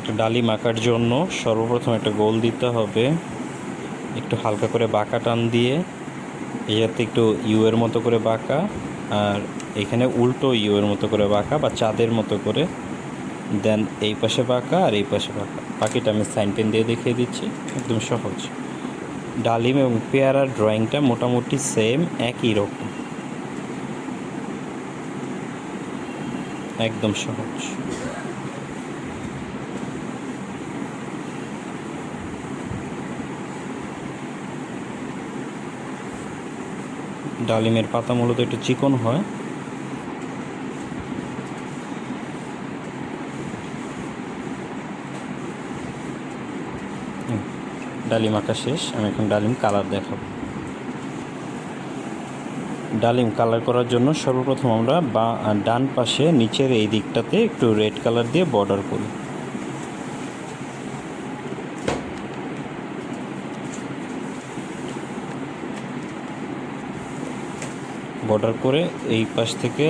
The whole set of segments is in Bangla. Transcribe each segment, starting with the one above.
একটা ডালিম আঁকার জন্য সর্বপ্রথম একটা গোল দিতে হবে, একটু হালকা করে বাঁকা টান দিয়ে, এটাতে একটু ইউ এর মতো করে বাঁকা, আর এখানে উল্টো ইউ এর মতো করে বাঁকা বা চাঁদের মতো করে, দেন এই পাশে বাঁকা আর এই পাশে বাঁকা। বাকিটা আমি সাইন পেন দিয়ে দেখিয়ে দিচ্ছি, একদম সহজ। ডালিম এবং পেয়ারার ড্রয়িংটা মোটামুটি সেম, একই রকম, একদম সহজ। ডালিমের পাতা মূলত একটু চিকন হয়। ডালিম আঁকা শেষ, আমি এখন ডালিম কালার দেখাবো। ডালিম কালার করার জন্য সর্বপ্রথম আমরা ডান পাশে নিচের এই দিকটাতে একটু রেড কালার দিয়ে বর্ডার করি। বর্ডার করে এই পাশ থেকে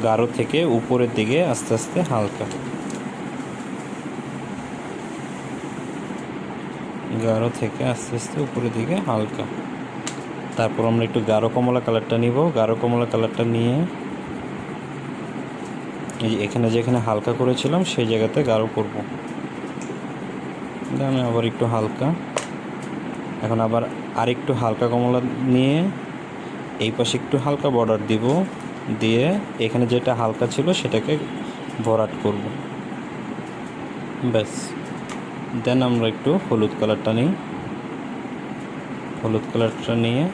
গাঢ় থেকে উপরের দিকে আস্তে আস্তে হালকা, গাঢ় থেকে আস্তে আস্তে উপরের দিকে হালকা। তারপর আমরা একটু গাঢ় কমলা কালারটা নিব। গাঢ় কমলা কালারটা নিয়ে এই এখানে যেখানে হালকা করেছিলাম সেই জায়গাতে গাঢ় করব। আমি আবার একটু হালকা, এখন আবার আরেকটু হালকা কমলা নিয়ে এই পাশে একটু হালকা বর্ডার দিব, দিয়ে এখানে যেটা হালকা ছিল সেটাকে ভরাট করব, ব্যাস। দেন আমরা একটু হলুদ কালারটা নিই। হলুদ কালারটা নিয়ে,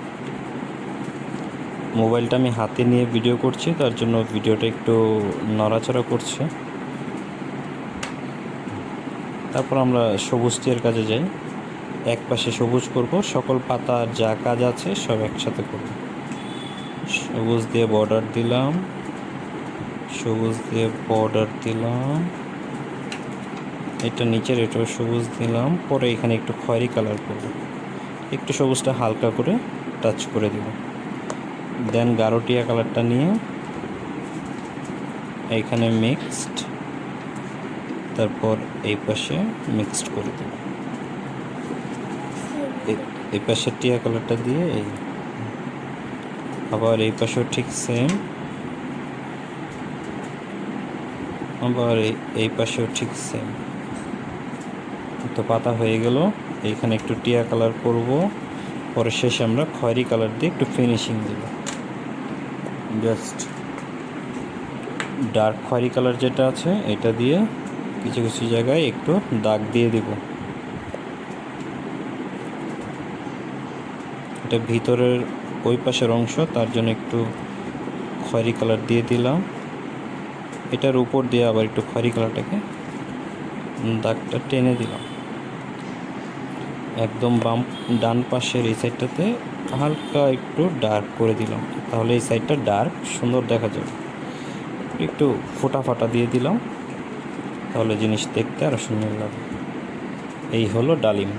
মোবাইলটা আমি হাতে নিয়ে ভিডিও করছি, তার জন্য ভিডিওটা একটু নড়াচড়া করছে। তারপর আমরা সবুজ টিয়ার কাজে যাই। এক পাশে সবুজ করব, সকল পাতার যা কাজ আছে সব একসাথে করব। সবুজ দিয়ে বর্ডার দিলাম, সবুজ দিয়ে বর্ডার দিলাম, এটা নিচের এটাও সবুজ দিলাম। পরে এখানে একটু খয়েরি কালার করব, একটু সবুজটা হালকা করে টাচ করে দেব। দেন গাঢ় টিয়া কালারটা নিয়ে এইখানে মিক্সড, তারপর এই পাশে মিক্সড করে দেব। এই পাশে টিয়া কালারটা দিয়ে আবার এই পাশেও ঠিক সেম, আবার এই পাশেও ঠিক সেম। তো পাতা হয়ে গেল। এইখানে একটু টিয়া কালার করব, পরে শেষে আমরা খয়েরি কালার দিয়ে একটু ফিনিশিং দেব। জাস্ট ডার্ক খয়েরি কালার যেটা আছে এটা দিয়ে কিছু কিছু জায়গায় একটু দাগ দিয়ে দেব। এটা ভিতরের ওই পাশের অংশ, তার জন্য একটু খয়েরি কালার দিয়ে দিলাম। এটার উপর দিয়ে আবার একটু খয়েরি কালারটাকে দাগটা টেনে দিলাম। একদম ডান পাশের এই সাইডটাতে হালকা একটু ডার্ক করে দিলাম, তাহলে এই সাইডটা ডার্ক সুন্দর দেখা যাবে। একটু ফোটা ফাটা দিয়ে দিলাম, তাহলে জিনিস দেখতে আরও সুন্দর লাগে। এই হলো ডালিম।